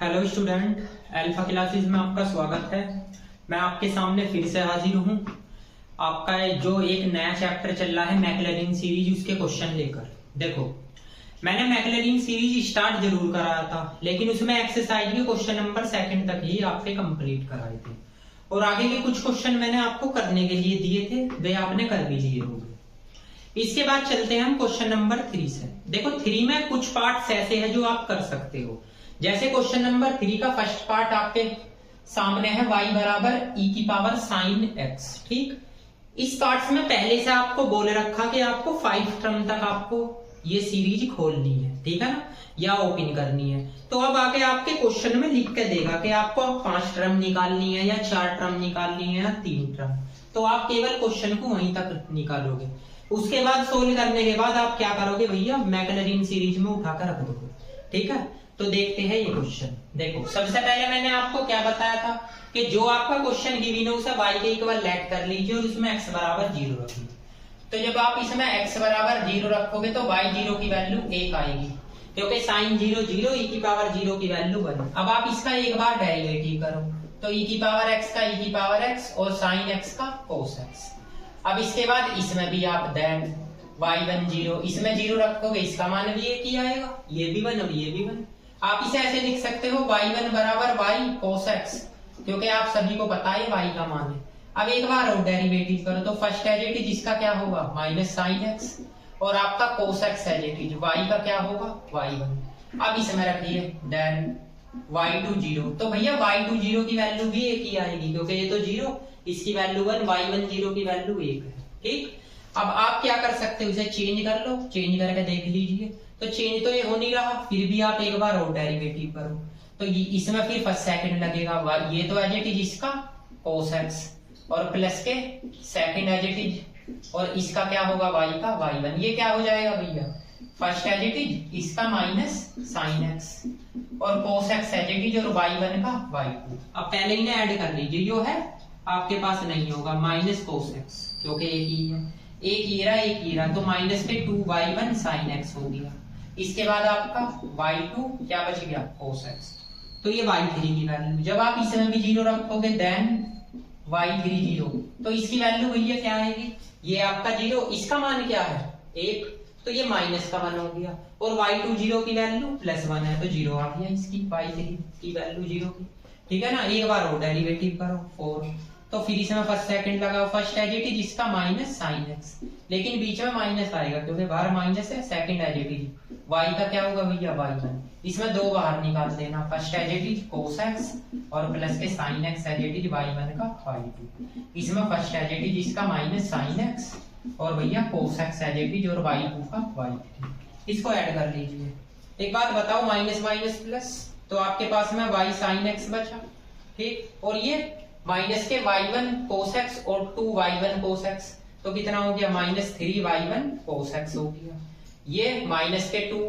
Hello student, alpha classes में आपका स्वागत है। मैं आपके सामने फिर से हाजिर हूँ आपका जो एक नया चैप्टर चल रहा है मैक्लैरिन सीरीज, उसके क्वेश्चन लेकर। देखो, मैंने मैक्लैरिन सीरीज स्टार्ट जरूर कराया था, लेकिन उसमें एक्सरसाइज के क्वेश्चन नंबर 2 तक ही आपके कंप्लीट कराए थे और आगे के कुछ क्वेश्चन मैंने आपको करने के लिए दिए थे, वे आपने कर भी लिए होंगे। इसके बाद चलते हैं हम क्वेश्चन नंबर 3 से। देखो, 3 में कुछ पार्ट्स ऐसे हैं जो आप कर सकते हो। जैसे क्वेश्चन नंबर 3 का फर्स्ट पार्ट आपके सामने है y बराबर e की पावर साइन x। ठीक, इस पार्ट में पहले से आपको बोल रखा कि आपको 5 टर्म तक आपको ये सीरीज खोलनी है, ठीक है ना, या ओपन करनी है। तो अब आके आपके क्वेश्चन में लिख के देगा कि आपको 5 टर्म निकालनी है या 4 टर्म निकालनी है या 3 टर्म। तो आप केवल क्वेश्चन को वहीं तक निकालोगे। उसके बाद सोल्व करने के बाद आप क्या करोगे भैया, मैक्लैरिन सीरीज में उठाकर रख दोगे। ठीक है, तो देखते हैं ये क्वेश्चन। देखो, सबसे पहले मैंने आपको क्या बताया था कि जो आपका क्वेश्चन गिवन है उसे y के इक्वल लेट कर लीजिए और उसमें x बराबर 0 रखिए। तो जब आप इसमें x बराबर 0 रखोगे तो y0 की वैल्यू 1 आएगी, क्योंकि साइन 0 0, e की पावर 0 की वैल्यू 1। अब आप इसका एक बार डेरिवेटिव करो तो e की पावर x का e की पावर x और साइन x का cos x। अब इसके बाद इसमें भी आप देन y1 0, इसमें 0 रखोगे, इसका मान भी 1 ही आएगा, ये भी 1 और ये भी 1। आप इसे ऐसे लिख सकते हो y1 बराबर y cos x, क्योंकि आप सभी को पता है y का मान है। अब एक बार और डेरिवेटिव करो तो फर्स्ट एज इट इज इसका क्या होगा माइनस साइन x और आपका cos x as it is y का क्या होगा y1। अब इसमें रखिए देन y2 0। तो भैया y2 0 की वैल्यू भी 1 ही आएगी, क्योंकि ये तो 0, इसकी वैल्यू 1, y1 0 की वैल्यू 1 है। ठीक, अब आप क्या कर सकते हो, इसे चेंज कर लो, चेंज करके देख लीजिए। तो चेंज तो ये हो नहीं रहा, फिर भी आप एक बार और डेरिवेटिव करो तो इसमें फिर फर्स्ट सेकंड लगेगा, ये तो एज इट इज इसका cos x और प्लस के सेकंड एज इट इज, और इसका क्या होगा y का y1। ये क्या हो जाएगा भैया, फर्स्ट एज इट इज इसका माइनस साइन x और cos x as it is और y1 का y2। अब पहले इन्हें ऐड कर लीजिए, जो है आपके पास नहीं होगा माइनस cos x, क्योंकि एक ही है, एक ही रहा एक ही रहा, तो माइनस के 2y1 साइन x हो गया। इसके बाद आपका y2 क्या बच गया cos x। तो ये y3 की वैल्यू, जब आप इसमें भी 0 रखोगे देन y3 0, तो इसकी वैल्यू भैया क्या आएगी, ये आपका 0, इसका मान क्या है 1, तो ये माइनस का 1 हो गया, और y2 0 की वैल्यू प्लस 1 है, तो 0 आ गया इसकी y3 की वैल्यू 0 की। ठीक है ना, एक बार और डेरिवेटिव करो 4, तो फिर इसमें फर्स्ट सेकंड लगाओ, फर्स्ट एज इट इज इसका माइनस साइन x, लेकिन बीच में माइनस आएगा क्योंकि बाहर माइनस है, second as it is y का क्या होगा भैया y1, इसमें 2 बाहर निकाल देना, first as it is cos x और प्लस के sin x as it is y1 का y2, इसमें फर्स्ट एज इट इज इसका माइनस sin x और भैया cos x as it is और y2 का y3, इसको ऐड कर लीजिए। एक बात बताओ, माइनस माइनस प्लस, तो आपके पास में y sin x बचा। ठीक, और ये माइनस के y1 cos x और 2y1 cos x, तो कितना हो गया माइनस 3y1 cos x हो गया। ये माइनस के 2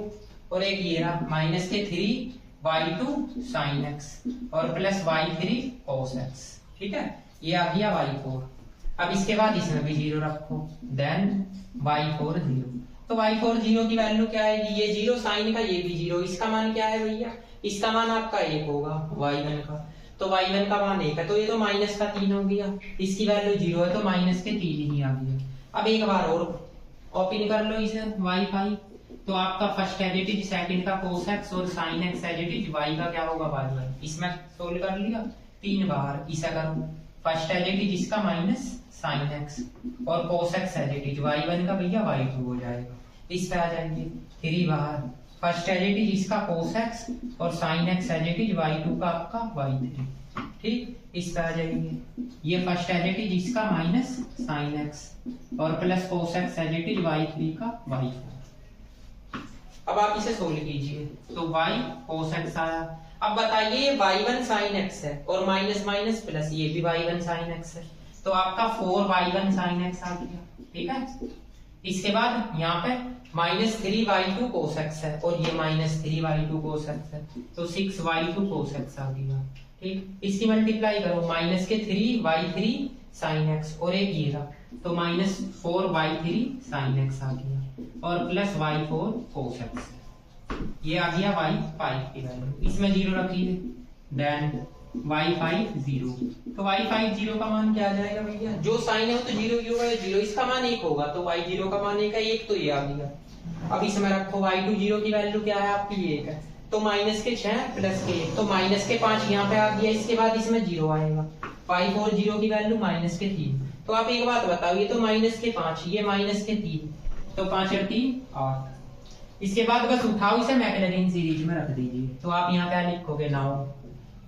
और एक ये रहा माइनस के 3y2 sin x और प्लस y3 cos x। ठीक है, ये आ गया y4। अब इसके बाद इसमें भी 0 रखो देन y4 0, तो y4 0 की वैल्यू क्या आएगी, ये 0 साइन का, ये भी 0, इसका मान क्या है भैया, इसका मान आपका 1 होगा y1 का, तो y1 का मान 1 है, तो ये तो माइनस का 3 हो गया, इसकी वैल्यू 0 है, तो माइनस के 3 ही आ गया। अब एक बार और ओपन कर लो इसे y5, तो आपका first as it is second का cos x और sin x as it is y का क्या होगा y1। इसमें सोल्व कर लिया, 3 बाहर, इसे करो फर्स्ट एज इट इज इसका माइनस sin x और cos x as it is y1 का भैया y2 हो जाएगा। इस पे आ जाएंगे 3 बाहर, फर्स्ट एज इट इज इसका cos x और sin x as it is y2 का आपका y3। ठीक, इस पे आ जाएंगे, ये फर्स्ट एज इट इज इसका माइनस sin x और plus cos x as it is y3 का y4। अब आप इसे सोल्व कीजिए तो y cos x आया। अब बताइए, ये y1 sin x है और माइनस माइनस प्लस, ये भी y1 sin x है, तो आपका 4y1 sin x आ गया। ठीक है, इसके बाद यहाँ पे माइनस 3y2 cos x है और ये माइनस 3y2 cos x है, तो 6y2 cos x आ गया। ठीक, इसकी मल्टीप्लाई करो, माइनस के 3y3 sin x और एक ये रहा, तो माइनस 4y3 sin x आ गया और प्लस y4 cos x। ये आ गया y5 की वैल्यू, इसमें 0 रखिए, देन y5 0। तो y5 0 का मान क्या आ जाएगा भैया, जो साइन है वो तो 0 ही होगा, 0 इसका मान 1 होगा, तो y0 का मान 1 है, 1 तो ये आ गया। अब इसमें रखो y2 0 की वैल्यू क्या है आपकी 1 है, तो माइनस के 6 प्लस के 1, तो माइनस के 5 यहाँ पे आ गया, इसके बाद इसमें 0 आएगा। y4 0 की वैल्यू माइनस के 3। तो आप एक बात बताओ, ये तो माइनस के 5, ये माइनस के 3, तो 5 और 3 8। इसके बाद बस उठाओ इसे मैक्लैरिन सीरीज में रख दीजिए। तो आप यहाँ क्या लिखोगे, now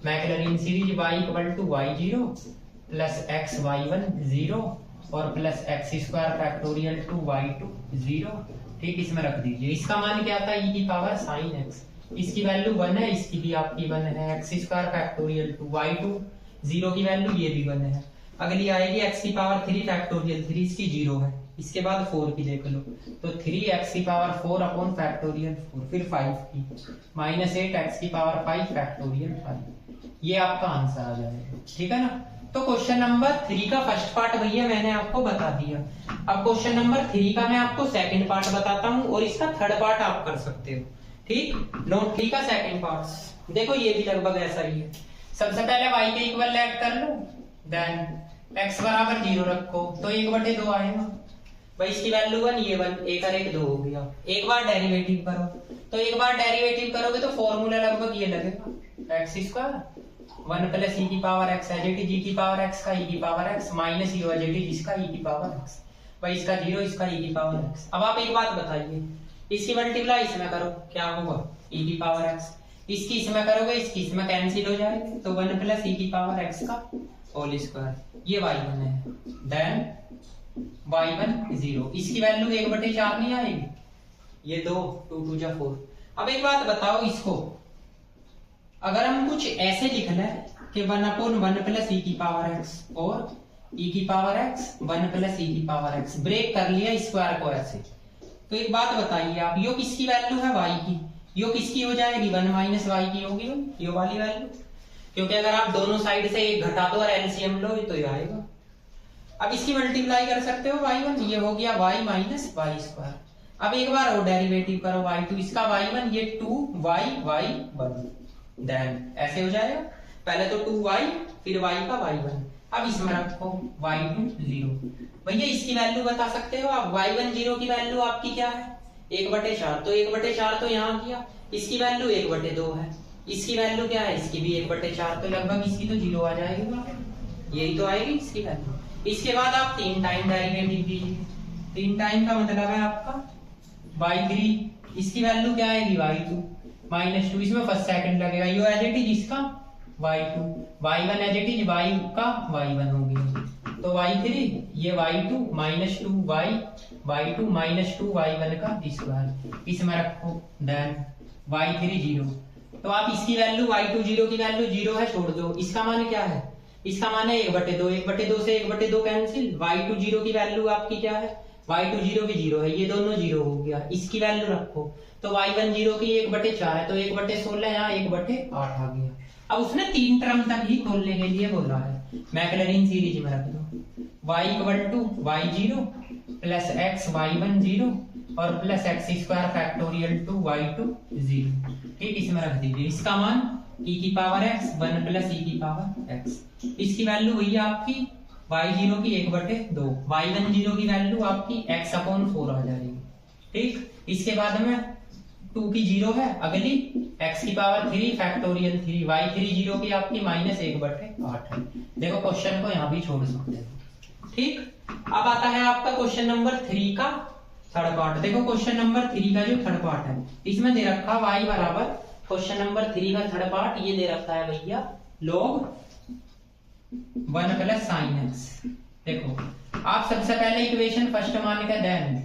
Maclaurin series y equal to y0 plus x y1 0 और plus x square factorial two y2 0। ठीक, इसमें रख दीजिए। इसका मान क्या था, e की पावर साइन x, इसकी वैल्यू 1 है, इसकी भी आपकी 1 है, x square factorial two y2 0 की वैल्यू ये भी 1 है। अगली आएगी x की पावर 3 फैक्टोरियल 3, इसकी 0 है, इसके बाद 4 की देख लो, तो 3x की पावर 4 अपॉन फैक्टोरियल 4, फिर 5 की माइनस 8x की पावर 5 फैक्टोरियल 5। ये आपका आंसर आ जाएगा। ठीक है ना। तो क्वेश्चन नंबर 3 का फर्स्ट पार्ट भैया मैंने आपको बता दिया। अब क्वेश्चन नंबर 3 का मैं आपको सेकंड पार्ट बताता हूँ और इसका थर्ड पार्ट आप कर सकते हो। ठीक, नोट 3 का सेकंड पार्ट देखो, ये भी लगभग ऐसा ही है। सबसे पहले y के इक्वल ऐड कर लो, देन x बराबर 0 रखो, तो 1/2 आएगा भाई, इसकी वैल्यू 1, ये 1, 1 और 1 2 हो गया। एक बार डेरिवेटिव करो, तो एक बार डेरिवेटिव करोगे तो फॉर्मूला लगभग ये लगेगा, x स्क्वायर 1 प्लस e की power x as it is e की पावर x का e की power x minus e as it is इसका e की पावर x, भाई इसका 0 इसका e की पावर x। अब आप एक बात बताइए, इसकी मल्टीप्लाई इसमें करो, क्या होगा e की पावर x, इसकी इसमें करोगे, इसकी इसमें कैंसिल हो जाएगी, तो 1 प्लस e की पावर x का होल स्क्वायर, ये y1 है, देन y1 0, इसकी वैल्यू 1/4 नहीं आएगी, ये 2 2 2 जा 4। अब एक बात बताओ, इसको अगर हम कुछ ऐसे लिख लें कि 1/1 प्लस e की पावर x और e की पावर x 1 प्लस e की पावर x, ब्रेक कर लिया स्क्वायर को ऐसे, तो एक बात बताइए आप, यो किसकी वैल्यू है y की, यो किसकी हो जाएगी 1 माइनस y की होगी यो वाली वैल्यू, क्योंकि अगर आप दोनों साइड से एक घटा दो और एलसीएम लो तो ये आएगा। अब इसकी मल्टीप्लाई कर सकते हो y1, ये हो गया y माइनस y स्क्वायर। अब एक बार और डेरिवेटिव करो y2, इसका y1 ये 2y y1, देन ऐसे हो जाएगा, पहले तो 2y फिर y का y1। अब इसमें रखो y2 0, भैया इसकी वैल्यू बता सकते हो आप, y1 0 की वैल्यू आपकी क्या है 1/4, तो 1/4 तो यहाँ किया, इसकी वैल्यू 1/2 है, इसकी वैल्यू क्या है, इसकी भी 1/4, तो लगभग इसकी तो 0 आ जाएगी, यही तो आएगी इसकी वैल्यू। इसके बाद आप 3 टाइम डेरिवेटिव कीजिए, 3 टाइम का मतलब है आपका y3, इसकी वैल्यू क्या आएगी y2 माइनस 2, इसमें फर्स्ट सेकंड लगेगा, यो एज इट इज इसका y2, y1 as it is y का y1 हो गया, तो y3 ये y2 minus 2y y2 minus 2y1 का स्क्वायर, इसमें रखो, देन y3 0। तो आप इसकी वैल्यू y2 0 की वैल्यू 0 है, छोड़ दो, इसका मान क्या है, इसका मान है 1/2, 1/2 से 1/2 कैंसिल, y2 0 की वैल्यू आपकी क्या है, y2 0 की 0 है, ये दोनों 0 हो गया, इसकी वैल्यू रखो, तो y1 0 की 1/4 है, तो 1/16 यहाँ 1/8 आ गया। अब उसने 3 टर्म तक ही खोलने के लिए बोला है, मैक्लैरिन सीरीज में रख दो, y equal to y0 plus x y1 0 और plus x square factorial two y2 0। ठीक, इसमें रख दीजिए, इसका मान e की पावर x 1 प्लस e की पावर x, इसकी वैल्यू हुई आपकी y0 की 1/2, y1 0 की वैल्यू आपकी x अपॉन 4 आ जाएगी। ठीक, इसके बाद में 2 की 0 है, अगली x की पावर 3 फैक्टोरियल 3, y3 0 की आपकी माइनस 1/8 है। देखो क्वेश्चन को यहाँ भी छोड़ सकते हैं। ठीक, अब आता है आपका क्वेश्चन नंबर 3 का थर्ड पार्ट। देखो क्वेश्चन नंबर 3 का जो थर्ड पार्ट है, इसमें दे रखा y बराबर, क्वेश्चन नंबर 3 का थर्ड पार्ट ये दे रखा है भैया log 1 प्लस साइन एक्स। देखो आप सबसे पहले इक्वेशन फर्स्ट मान के देन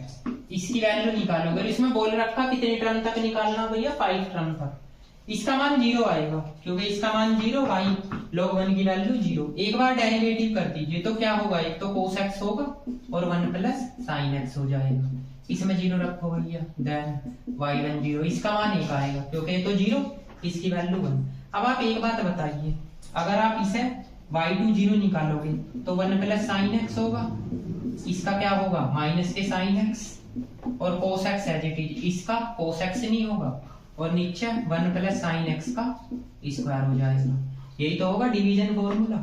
इसकी वैल्यू निकालोगे, इसमें बोल रखा कितने टर्म तक निकालना भैया 5 टर्म तक, इसका मान 0 आएगा, क्योंकि इसका मान 0, y log 1 की वैल्यू 0। एक बार डेरिवेटिव कर दीजिए तो क्या होगा, एक तो cos x होगा और 1 प्लस साइन x हो जाएगा, इसमें 0 रखो भैया, देन y1 0, इसका मान 1 आएगा क्योंकि ये तो 0, इसकी वैल्यू 1। अब आप एक बात बताइए, अगर आप इसे y2 0 निकालोगे तो 1 प्लस साइन x होगा, इसका क्या होगा माइनस के साइन x, और cos x as it is, इसका cos x नहीं होगा, और नीचे 1 प्लस साइन एक्स का स्क्वायर हो जाएगा। यही तो होगा डिवीजन फॉर्मूला।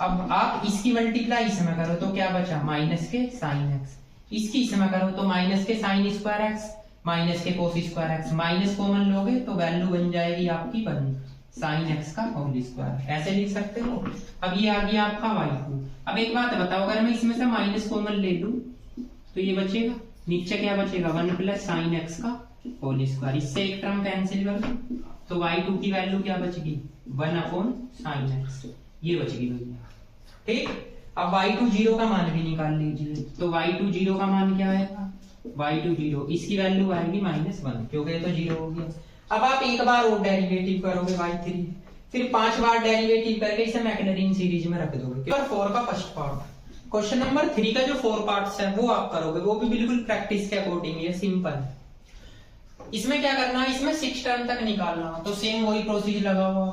अब आप इसकी मल्टीप्लाई इसमें करो तो क्या बचा, माइनस के साइन एक्स। इसकी इसमें करो तो माइनस के साइन स्क्वायर एक्स माइनस के cos square x, minus common लोगे तो वैल्यू बन जाएगी आपकी 1 साइन एक्स का होल स्क्वायर। ऐसे लिख सकते हो। अब ये आ गया आपका y2। अब एक बात बताओ, अगर मैं इसमें से माइनस कॉमन ले लूं तो ये बचेगा, नीचे क्या बचेगा 1 प्लस साइन एक्स का होल स्क्वायर। इससे एक टर्म कैंसिल कर दो तो y2 की वैल्यू क्या बचेगी 1 अपॉन साइन एक्स, ये बचेगी भैया। ठीक, अब y2 0 का मान भी निकाल लीजिए। तो y2 0 का मान क्या आएगा, y2 0, इसकी वैल्यू आएगी -1 क्योंकि ये तो 0 हो गया। अब आप एक बार और डेरिवेटिव करोगे y3, फिर 5 बार डेरिवेटिव करके इसे मैक्लैरिन सीरीज में रख दोगे। नंबर 4 का फर्स्ट पार्ट, क्वेश्चन नंबर 3 का जो 4 पार्ट्स है वो आप करोगे, वो भी बिल्कुल प्रैक्टिस के अकॉर्डिंग है, सिंपल है। इसमें क्या करना है, इसमें 6 टर्म तक निकालना, तो सेम वही प्रोसीजर लगा हुआ।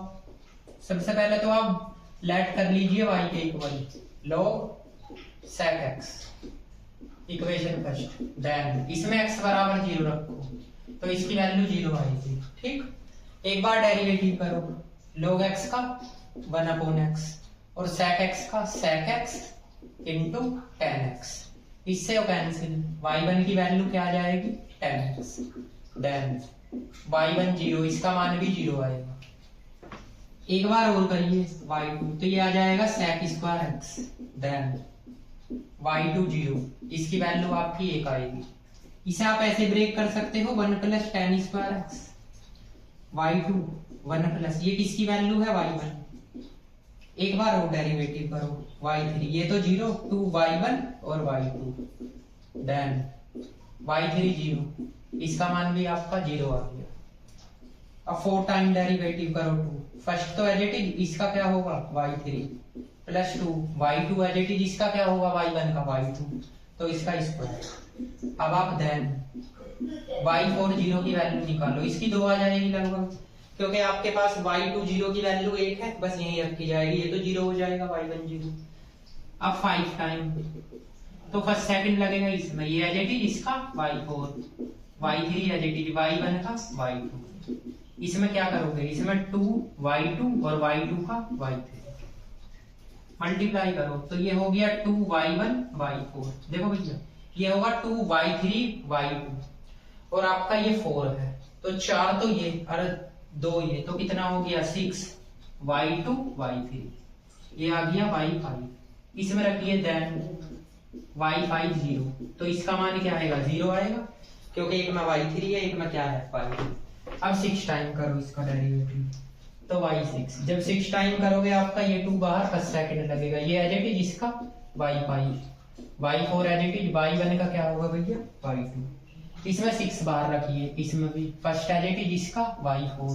सबसे पहले तो आप लेट कर लीजिए y के equal log sec x, equation first, then इसमें x बराबर 0 रखो तो इसकी वैल्यू 0 आएगी। ठीक, एक बार डेरिवेटिव करो log x का 1 अपॉन x और sec x का sec x into tan x, इससे वो कैंसिल, y1 की वैल्यू क्या आ जाएगी 10x, देन y1 0, इसका मान भी 0 आएगा। एक बार और करिए y2, तो ये आ जाएगा sec square x, then y2 0, इसकी वैल्यू आपकी 1 आएगी। इसे आप ऐसे ब्रेक कर सकते हो 1 plus tan square x, y2 1 plus, ये किसकी वैल्यू है y1। एक बार और डेरिवेटिव करो y3, ये तो 0 2 y1 और y2, देन y3 0, इसका मान भी आपका 0 आ गया। अब 4 टाइम डेरिवेटिव करो 2, फर्स्ट तो एज इट इज, इसका क्या होगा y3 plus 2 y2 as it is, इसका क्या होगा y1 का y2, तो इसका स्क्वायर। अब आप देन y4 0 की वैल्यू निकालो, इसकी 2 आ जाएगी लगभग, क्योंकि आपके पास y2 0 की वैल्यू 1 है, बस यही रखी जाएगी, ये तो 0 हो जाएगा y1 0। अब 5 टाइम, तो फर्स्ट सेकंड लगेगा इसमें, ये एज इट इज इसका y4, y3 as it is y1 का y2। इसमें क्या करोगे, इसमें 2 y2 और y2 का y3 मल्टीप्लाई करो तो ये हो गया 2 y1 y4। देखो भैया ये होगा 2 y3 y2 और आपका ये 4 है, तो 4 तो ये और 2 ये, तो कितना हो गया 6 y2 y3, ये आ गया y5। इसमें रखिए देन y5 0, तो इसका मान क्या आएगा 0 आएगा, क्योंकि एक में y3 है, एक में क्या है y2। अब 6 टाइम करो इसका डेरिवेटिव, तो y6, जब 6 टाइम करोगे आपका ये 2 बाहर फर्स्ट सेकंड लगेगा, ये एज इट इज इसका y5, y4 as it is, y1 का क्या होगा भैया y2। इसमें 6 बाहर रखिए, इसमें भी फर्स्ट एज इट इज इसका y4,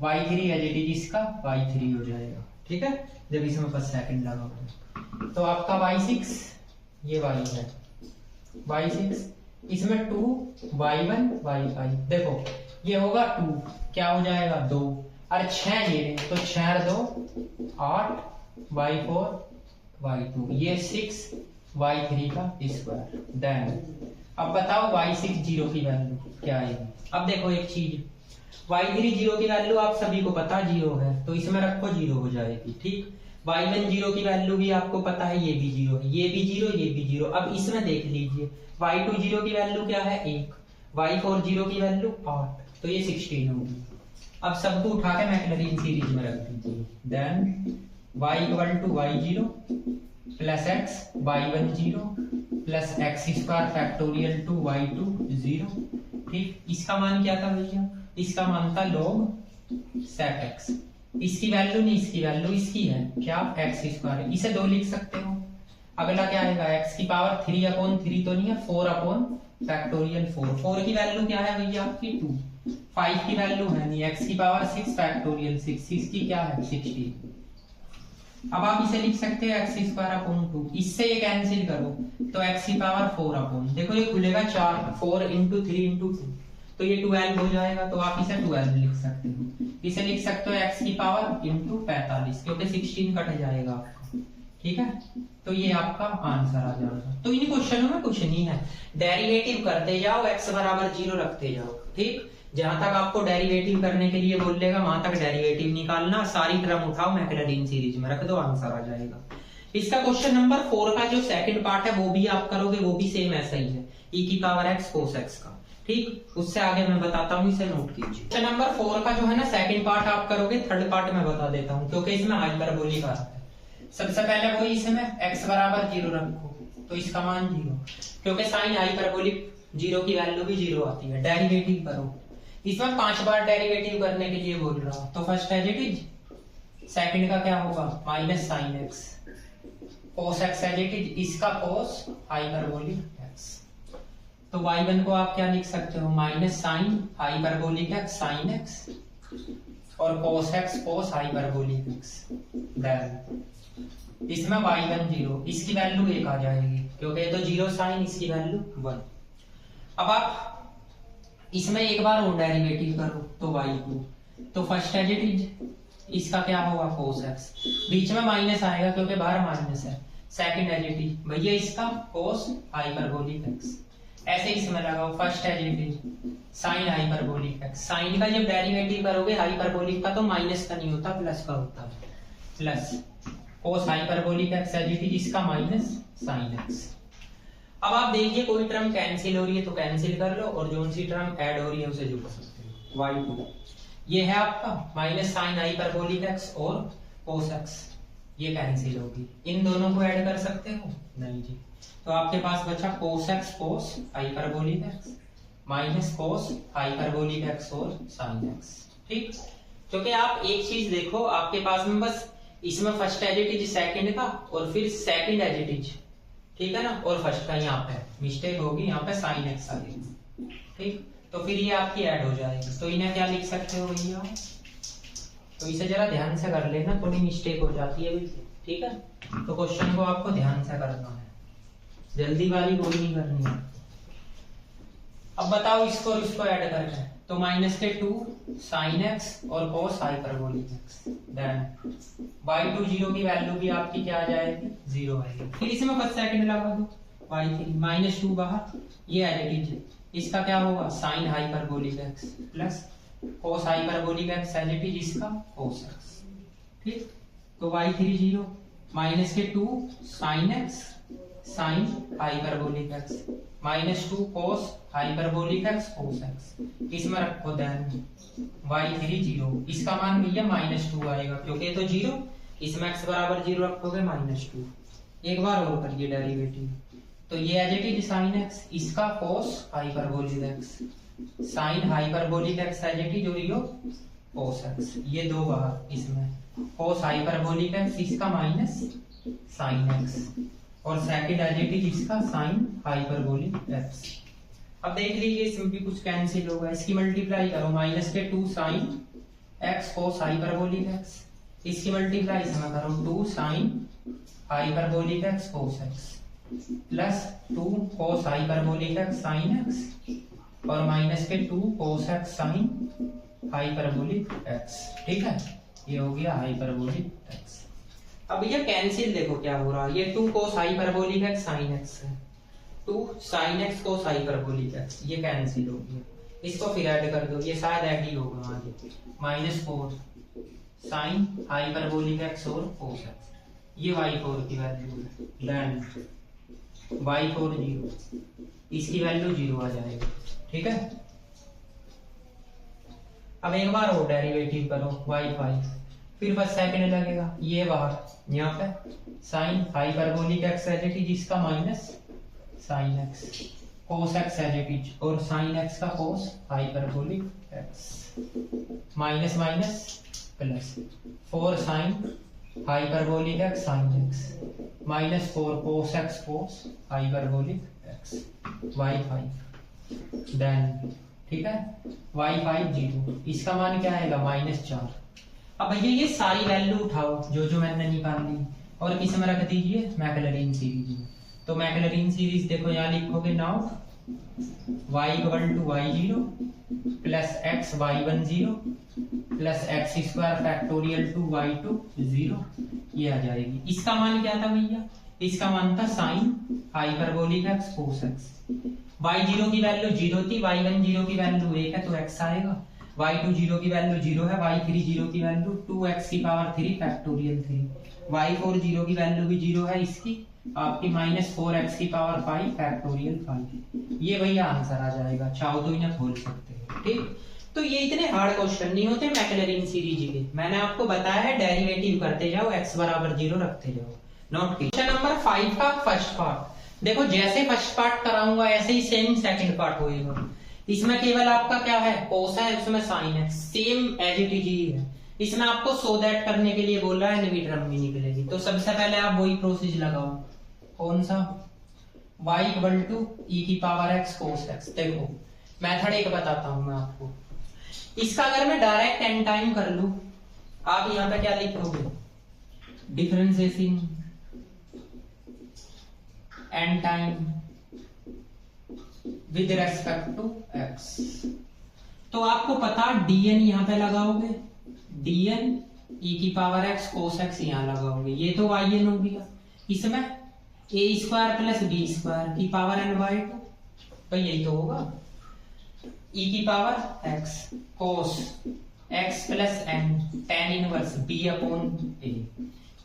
y3 as it is इसका y3 हो जाएगा। ठीक है, जब इसमें फर्स्ट सेकंड लगाओगे तो आपका y6 ये y है y6, इसमें 2 y1 y5, देखो ये होगा 2, क्या हो जाएगा 2 और 6 ये, तो 6 2 8 y4 y2, ये 6 y3 का स्क्वायर। देन अब बताओ y6 0 की वैल्यू क्या आएगी। अब देखो एक चीज, y3 0 की वैल्यू आप सभी को पता 0 है, तो इसमें रखो 0 हो जाएगी। ठीक, y1 0 की वैल्यू भी आपको पता है, ये भी 0 है, ये भी 0, ये भी 0। अब इसमें देख लीजिए y2 0 की वैल्यू क्या है 1, y4 0 की वैल्यू 8, तो ये 16 होगी। अब सबको उठा के मैक्लैरिन सीरीज में रख दीजिए, then y equal to y0 plus x y1 0 plus x square factorial two y2 0। ठीक, इसका मान क्या था भैया, इसका मान था log sec x, इसकी वैल्यू नहीं, इसकी वैल्यू इसकी है क्या x स्क्वायर, इसे 2 लिख सकते हो। अगला क्या आएगा x की पावर 3 अपॉन 3 तो नहीं है, 4 अपॉन फैक्टोरियल 4, 4 की वैल्यू क्या है भैया आपकी 2, 5 की वैल्यू है नहीं, x की पावर 6 फैक्टोरियल 6, 6 की क्या है 16। अब आप इसे लिख सकते हैं x स्क्वायर अपॉन 2, इससे ये कैंसिल करो तो x की पावर 4 अपॉन, देखो ये खुलेगा 4, 4 इंटू 3 इंटू 2, तो ये 12 हो जाएगा, तो आप इसे 12 लिख सकते हो। इसे लिख सकते हो x की पावर इंटू 45, क्योंकि 16 कट जाएगा आपका। ठीक है, तो ये आपका आंसर आ जाएगा। तो इन क्वेश्चनों में कुछ नहीं है, डेरिवेटिव करते जाओ, x बराबर 0 रखते जाओ। ठीक, जहां तक आपको डेरिवेटिव करने के लिए बोल देगा वहां तक डेरिवेटिव निकालना, सारी टर्म उठाओ मैक्लॉरिन सीरीज में रख दो, आंसर आ जाएगा। इसका क्वेश्चन नंबर 4 का जो सेकंड पार्ट है वो भी आप करोगे, वो भी सेम ऐसा ही है, e की पावर x cos x का। ठीक, उससे आगे मैं बताता हूँ, इसे नोट कीजिए। क्वेश्चन नंबर 4 का जो है ना सेकंड पार्ट आप करोगे, थर्ड पार्ट मैं बता देता हूँ क्योंकि इसमें हाइपरबोलिक आ रहा है। सबसे पहले वही इसमें x बराबर 0 रखो तो इसका मान 0, क्योंकि साइन हाइपरबोलिक 0 की वैल्यू भी 0 आती है। डेरिवेटिव करो, इसमें 5 बार डेरिवेटिव करने के लिए बोल रहा हूं, तो first as it is, second का क्या होगा minus sine X, cos X as it is, इसका कोस हाइपरबोलिक एक्स। तो y1 को आप क्या लिख सकते हो, minus sign hyperbolic x sine X और cos x cos hyperbolic X. Then इसमें y1 0, इसकी वैल्यू 1 आ जाएगी क्योंकि ये तो 0 साइन, इसकी वैल्यू 1। अब आप इसमें एक बार और डेरिवेटिव करो तो y2, तो फर्स्ट एज इट इज, इसका क्या होगा cos x, बीच में माइनस आएगा क्योंकि बाहर माइनस है। सेकंड एज इट इज भैया इसका cos हाइपरबोलिक x, ऐसे इसमें लगाओ। First as it is sine hyperbolic x, sine का जब डेरिवेटिव करोगे हाइपरबोलिक का तो माइनस का नहीं होता, प्लस का होता है, plus cos hyperbolic x as it is, इसका माइनस साइन x। अब आप देखिए कोई टर्म कैंसिल हो रही है तो कैंसिल कर लो, और जो सी टर्म ऐड हो रही है उसे जोड़ सकते हो। y2 ये है आपका माइनस साइन हाइपरबोलिक x और cos x, ये कैंसिल होगी। इन दोनों को ऐड कर सकते हो नहीं जी, तो आपके पास बचा cos x cos hyperbolic x minus cos hyperbolic x और sin x। ठीक, क्योंकि आप एक चीज देखो, आपके पास में बस इसमें first as it is second का और फिर सेकंड एज इट इज, ठीक है ना, और फर्स्ट का यहाँ पे मिस्टेक होगी, यहाँ पे साइन एक्स आ गई। ठीक, तो फिर ये आपकी ऐड हो जाएगी, तो इन्हें क्या लिख सकते हो भैया, तो इसे जरा ध्यान से कर लेना, थोड़ी मिस्टेक हो जाती है भैया। ठीक है, तो क्वेश्चन को आपको ध्यान से करना है, जल्दीबाजी कोई नहीं करनी है। अब बताओ इसको और इसको ऐड करके, तो माइनस के 2 साइन एक्स और cos hyperbolic X. Then y2 0 की वैल्यू भी आपकी क्या आ जाएगी, 0 आएगी। फिर इसमें बस सेकंड लगा दो, y3 माइनस 2 बाहर, ये एज इट इज, इसका क्या होगा sine hyperbolic X plus cos hyperbolic x as it is, इसका cos एक्स। ठीक, तो y3 0 माइनस के 2 sine X sine hyperbolic x minus 2 cos hyperbolic X cos X, इसमें रखो देन y3 0, इसका मान भैया माइनस 2 आएगा क्योंकि तो 0, इसमें x बराबर 0 रखोगे माइनस 2। एक बार और करिए डेरिवेटिव, तो ये as it is sine x, इसका cos hyperbolic x sine hyperbolic x as it is, और यो cos x, ये दो बाहर, इसमें cos हाइपरबोलिक एक्स, इसका माइनस साइन x और सेकंड एज इट इज, इसका साइन हाइपरबोलिक एक्स। अब देख लीजिए इसमें भी कुछ कैंसिल होगा, इसकी मल्टीप्लाई करो, माइनस के 2 sine x cos hyperbolic x, इसकी मल्टीप्लाई इसमें करो 2 sign hyperbolic X cos x plus 2 cos hyperbolic x sin x और माइनस के 2 cos x sin hyperbolic x. ठीक है, ये हो गया हाइपरबोलिक एक्स। अब भैया कैंसिल देखो क्या हो रहा है, ये 2 cos hyperbolic x sin x है, 2 sin x cos hyperbolic x, ये कैंसिल हो गया। इसको फिर ऐड कर दो, ये शायद ऐड ही होगा आगे, माइनस 4 sin हाइपरबोलिक एक्स और cos एक्स, ये y4 की वैल्यू है। देन y4 0, इसकी वैल्यू 0 आ जाएगी। ठीक है, अब एक बार और डेरिवेटिव करो y5, फिर बस सेकंड लगेगा, ये बाहर यहाँ पे sine hyperbolic x as it is, इसका minus sine x cos x as it is और साइन एक्स का cos hyperbolic x minus minus plus 4 sine hyperbolic x sine x minus 4 cos x cos hyperbolic x y5। Then ठीक है, y5 0, इसका मान क्या आएगा -4। अब भैया ये सारी वैल्यू उठाओ जो जो मैंने निकाली और किस में रख दीजिए, मैक्लॉरिन सीरीज में। तो मैक्लॉरिन सीरीज देखो यहाँ लिखोगे now y = y0 plus x y1 0 plus x² factorial 2 y2 0, ये आ जाएगी। इसका मान क्या था भैया, इसका मान था sign hyperbolic x cos x. y0 की वैल्यू 0 थी, y1 0 की वैल्यू 1 है तो x आएगा, y2 0 की वैल्यू 0 है, y3 0 की वैल्यू 2x की पावर 3 फैक्टोरियल 3, y4 0 की वैल्यू भी 0 है इसकी आपकी -4x की पावर 5 फैक्टोरियल 5। ये भैया आंसर आ जाएगा, चाहो तो इन्हें खोल सकते हो। ठीक, तो ये इतने हार्ड क्वेश्चन नहीं होते मैक्लैरिन सीरीज के, मैंने आपको बताया है डेरिवेटिव करते जाओ, x बराबर 0 रखते जाओ। नोट कीजिए क्वेश्चन नंबर 5 का फर्स्ट पार्ट। देखो जैसे फर्स्ट पार्ट कराऊंगा ऐसे ही सेम सेकंड पार्ट होएगा। इसमें केवल आपका क्या है, कोस है, उसमें साइन है, सेम एज इट इज ही है। इसमें आपको सो दैट करने के लिए बोल रहा है, इनवर्टर में निकलेगी। तो सबसे पहले आप वही प्रोसेस लगाओ, कौन सा, y इक्वल टू e की पावर x कोस x। देखो मेथड एक बताता हूं मैं आपको, इसका अगर मैं डायरेक्ट n टाइम कर लूं, आप यहां पे क्या लिखोगे, differentiation n time with respect to x। तो आपको पता dn यहां पे लगाओगे, dn e की पावर x कोस x यहां लगाओगे, ये तो yn हो गया। इसमें a square plus b square की पावर n बाई 2, भाई यही तो होगा, e की power x cos x plus n tan inverse b upon a,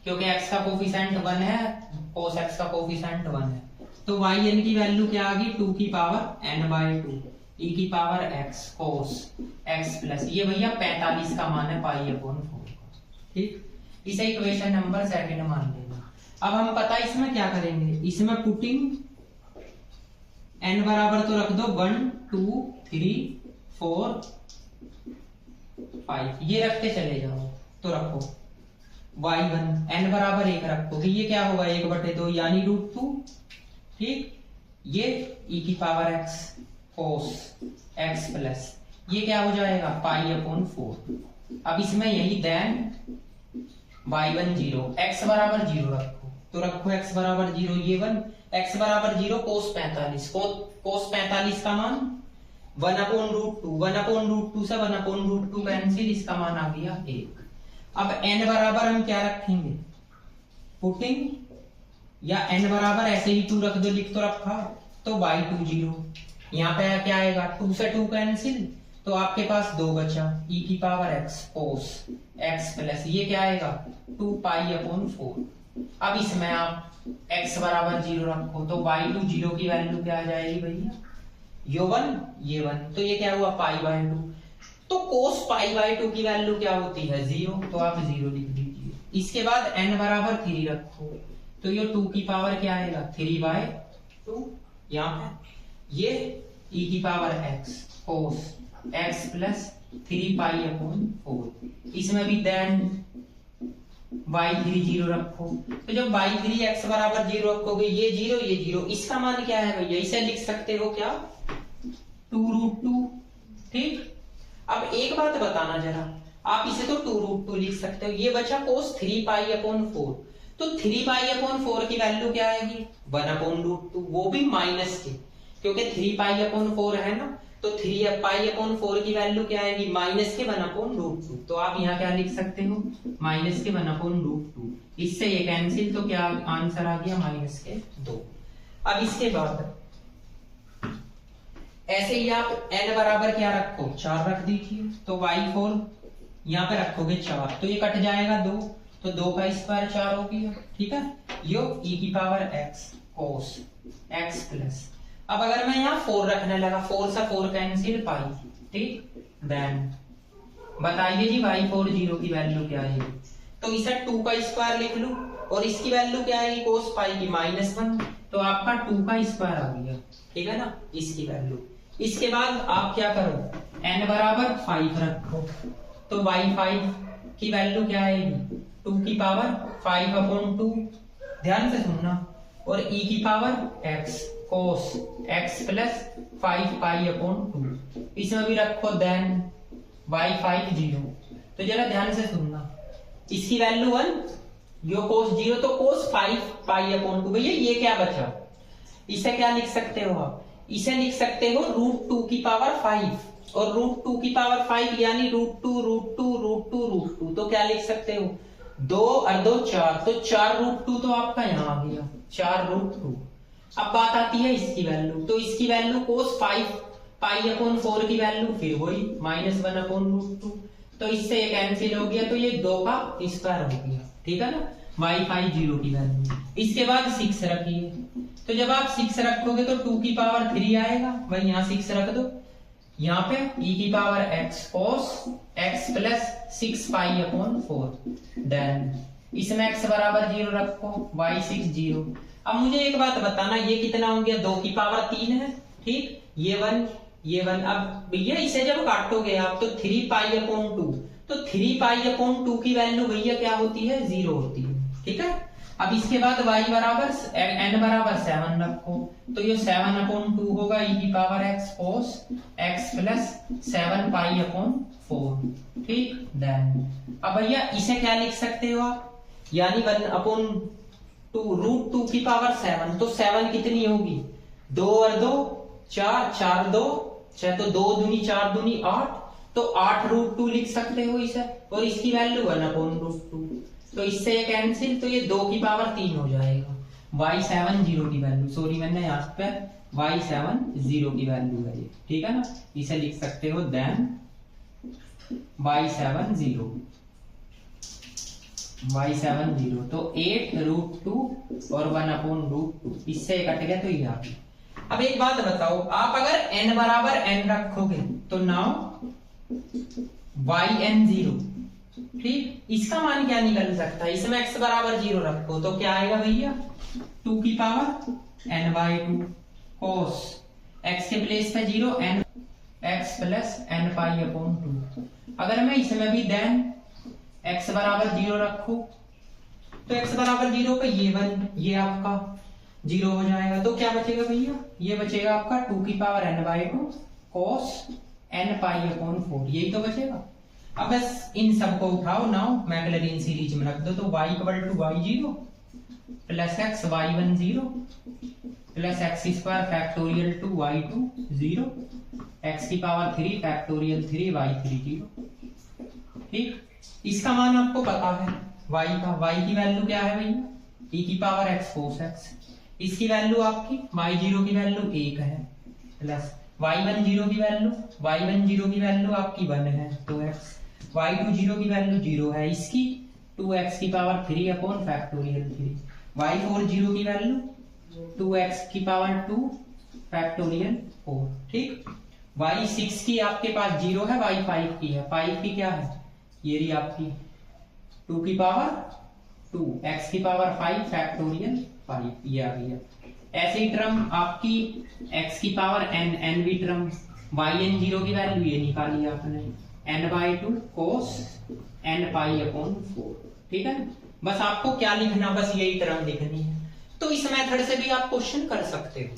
क्योंकि x का कोफिशिएंट 1 है, कोस x का कोफिशिएंट 1 है, तो yn की वैल्यू क्या आ गई, 2 की पावर n बाई 2 e की पावर x कोस x प्लस, ये भैया 45 का मान है पाई अपॉन 4। ठीक, इसे इक्वेशन नंबर सेकंड मान लेना। अब हम पता इसमें क्या करेंगे, इसमें पुटिंग n बराबर तो रख दो 1 2 3 4 5, ये रखते चले जाओ। तो रखो y1 n बराबर 1 रखोगे, ये क्या होगा 1/2 यानी √2। ठीक, ये e की पावर x कोस x प्लस, ये क्या हो जाएगा पाई अपॉन 4। अब इसमें यही देन y1 0, x बराबर 0 रखो, तो रखो x बराबर 0, ये 1 x बराबर 0 कोस 45, कोस 45 का मान 1 अपॉन √2, 1 अपॉन √2 से 1 अपॉन √2 कैंसिल, इसका मान आ गया 1। अब n बराबर हम क्या रखेंगे, पुटिंग, या n बराबर ऐसे ही 2 रख दो, लिख तो रखा, तो y2 0, यहाँ पे क्या आएगा 2 से 2 कैंसिल, तो आपके पास 2 बचा, e की पावर x कोस x प्लस, ये क्या आएगा 2 पाई अपॉन 4। अब इसमें आप x बराबर 0 रखो, तो y2 0 की वैल्यू क्या आ जाएगी भैया, यो 1 ये 1, तो ये क्या हुआ पाई बाई 2। तो कोस पाई बाई 2 की वैल्यू क्या होती है 0, तो आप 0 लिख दीजिए। इसके बाद n बराबर 3 रखो, तो ये 2 की पावर क्या आएगा 3/2, यहाँ पे ये e की पावर x कोस x प्लस 3 पाई अपॉन 4। इसमें भी देन y3 0 रखो, तो जब y3 x बराबर 0 रखोगे, ये 0 ये 0, इसका मान क्या है भैया, इसे लिख सकते हो क्या 2√2। ठीक, अब एक बात बताना जरा, आप इसे तो 2√2 लिख सकते हो, ये बचा कोस 3 पाई अपॉन 4, तो 3 पाई अपॉन 4 की वैल्यू क्या आएगी 1 अपॉन √2, वो भी माइनस के, क्योंकि 3 पाई अपॉन 4 है ना, तो 3 पाई अपॉन 4 की वैल्यू क्या आएगी माइनस के 1 अपॉन √2, तो आप यहाँ क्या लिख सकते हो माइनस के 1 अपॉन √2, इससे ये कैंसिल, तो क्या आंसर आ गया माइनस के 2। अब इसके बाद ऐसे ही आप n बराबर क्या रखो 4 रख दीजिए, तो y4 यहाँ पे रखोगे 4, तो ये कट जाएगा 2, तो 2 का स्क्वायर 4 हो गया। ठीक है, यो e की पावर x कोस x प्लस, अब अगर मैं यहाँ 4 रखने लगा, 4 से 4 कैंसिल पाई। ठीक, देन बताइए जी y4 0 की वैल्यू क्या आएगी, तो इसे 2 का स्क्वायर लिख लूं, और इसकी वैल्यू क्या आएगी कोस पाई की -1, तो आपका 2 का स्क्वायर आ गया। ठीक है ना, इसकी वैल्यू। इसके बाद आप क्या करो n बराबर 5 रखो, तो y5 की वैल्यू क्या आएगी 2 की पावर 5 अपॉन 2, ध्यान से सुनना, और e की पावर x कोस x प्लस 5 पाई अपॉन 2, इसमें भी रखो देन y5 0, तो जरा ध्यान से सुनना, इसकी वैल्यू 1, यो कोस 0, तो कोस 5 पाई अपॉन 2, भैया ये क्या बचा, इसे क्या लिख सकते हो आप, इसे लिख सकते हो √2 की पावर 5, और √2 की पावर 5 यानी √2 √2 √2 √2, तो क्या लिख सकते हो 2 और 2 4, तो 4√2 तो आपका यहाँ आ गया 4√2। अब बात आती है इसकी वैल्यू, तो इसकी वैल्यू cos 5 पाई/4 की वैल्यू फिर वही -1/√2, तो इससे ये कैंसिल हो गया, तो ये 2 का स्क्वायर हो गया, ठीक है ना। y5 0 की वैल्यू, इसके बाद 6 रखिए, तो जब आप 6 रखोगे तो 2 की पावर 3 आएगा, भाई यहाँ 6 रख दो, यहाँ पे e की power x cos x plus 6 पाई/4, देन इसमें x बराबर 0 रखो, y6 0। अब मुझे एक बात बताना, ये कितना हो गया, 2 की पावर 3 है, ठीक, ये 1। अब भैया इसे जब काटोगे आप तो 3 पाई/2, तो 3 पाई/2 की वैल्यू भैया क्या होती है, 0 होती है, ठीक है। अब इसके बाद y बराबर n बराबर 7 रखो, तो ये 7/2 होगा e की power x cos x plus 7 पाई/4, ठीक। देन अब भैया इसे क्या लिख सकते हो आप, यानी 1/2 √2 की पावर 7, तो 7 कितनी होगी, 2 और 2 4, 4 2 6, तो 2 दूनी 4 दूनी 8, तो 8√2 लिख सकते हो इसे, और इसकी वैल्यू 1/√2, तो इससे ये कैंसिल, तो ये 2 की पावर 3 हो जाएगा। y7 0 की वैल्यू, सॉरी मैंने यहाँ पे y7 0 की वैल्यू है ये, ठीक है ना, इसे लिख सकते हो देन y7 0, तो 8√2 और 1/√2, इससे कट गया, तो ये आ गया। अब एक बात बताओ, आप अगर n बराबर n रखोगे तो नाउ yn 0, ठीक, इसका मान क्या निकल सकता है, इसमें x बराबर 0 रखो तो क्या आएगा भैया, 2 की पावर n/2 cos x के प्लेस पे 0 n x प्लस n पाई/2। अगर मैं इसमें भी देन x बराबर 0 रखो, तो x बराबर 0 पे ये 1, ये आपका 0 हो जाएगा, तो क्या बचेगा भैया, ये बचेगा आपका 2 की पावर n/2 cos n पाई/4, यही तो बचेगा। अब बस इन सबको उठाओ, नाउ मैक्लैरिन सीरीज में रख दो, तो y = y0 plus x y1 0 plus x² factorial 2 y2 0 x की पावर 3 फैक्टोरियल 3 y3 0, ठीक। इसका मान आपको पता है y का, y की वैल्यू क्या है भैया, e की पावर x cos x, इसकी वैल्यू आपकी y0 की वैल्यू 1 है, प्लस y1 0 की वैल्यू आपकी 1 है, 2x, y2 0 की वैल्यू 0 है, इसकी 2x की पावर 3 फैक्टोरियल 3, y4 0 की वैल्यू 2x की पावर 2 फैक्टोरियल 4, ठीक। y6 की आपके पास 0 है, y5 की है, 5 की क्या है, ये रही आपकी 2 की पावर 2 x की पावर 5 फैक्टोरियल 5, ये आ गया। ऐसी टर्म आपकी x की पावर n भी टर्म, yn 0 की वैल्यू ये निकाली आपने n/2 cos n पाई/4, ठीक है। बस आपको क्या लिखना, बस यही टर्म लिखनी है। तो इस मेथड से भी आप क्वेश्चन कर सकते हो।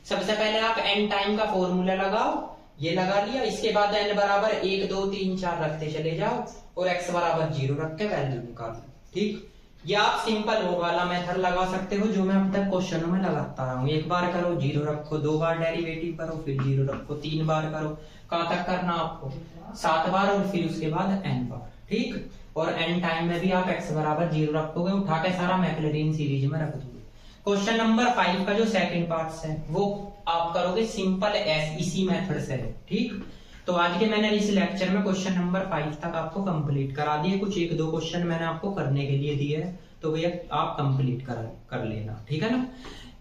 सबसे पहले आप n टाइम का फॉर्मूला लगाओ, ये लगा लिया, इसके बाद n बराबर 1 2 3 4 रखते चले जाओ और x बराबर 0 रख के वैल्यू निकालो, ठीक। या आप सिंपल वो वाला मेथड लगा सकते हो जो मैं अब तक क्वेश्चनों में लगाता रहा हूँ, एक बार करो 0 रखो, 2 बार डेरिवेटिव करो, फिर 0 रखो, 3 बार करो, कहां तक करना आपको, 7 बार, और फिर उसके बाद n बार, ठीक। और n टाइम में भी आप x बराबर 0 रखोगे, उठा के सारा मैक्लैरिन सीरीज में रख दोगे। क्वेश्चन नंबर 5 का जो सेकंड पार्ट है वो आप करोगे सिंपल इसी मेथड से, ठीक। तो आज के मैंने इस लेक्चर में क्वेश्चन नंबर 5 तक आपको कंप्लीट करा दिए, कुछ 1-2 क्वेश्चन मैंने आपको करने के लिए दिए हैं, तो भैया आप कंप्लीट कर लेना, ठीक है ना।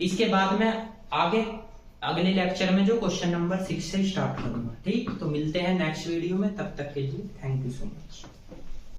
इसके बाद में आगे अगले लेक्चर में जो क्वेश्चन नंबर 6 से स्टार्ट करूंगा, ठीक। तो मिलते हैं नेक्स्ट वीडियो में, तब तक के लिए थैंक यू सो मच।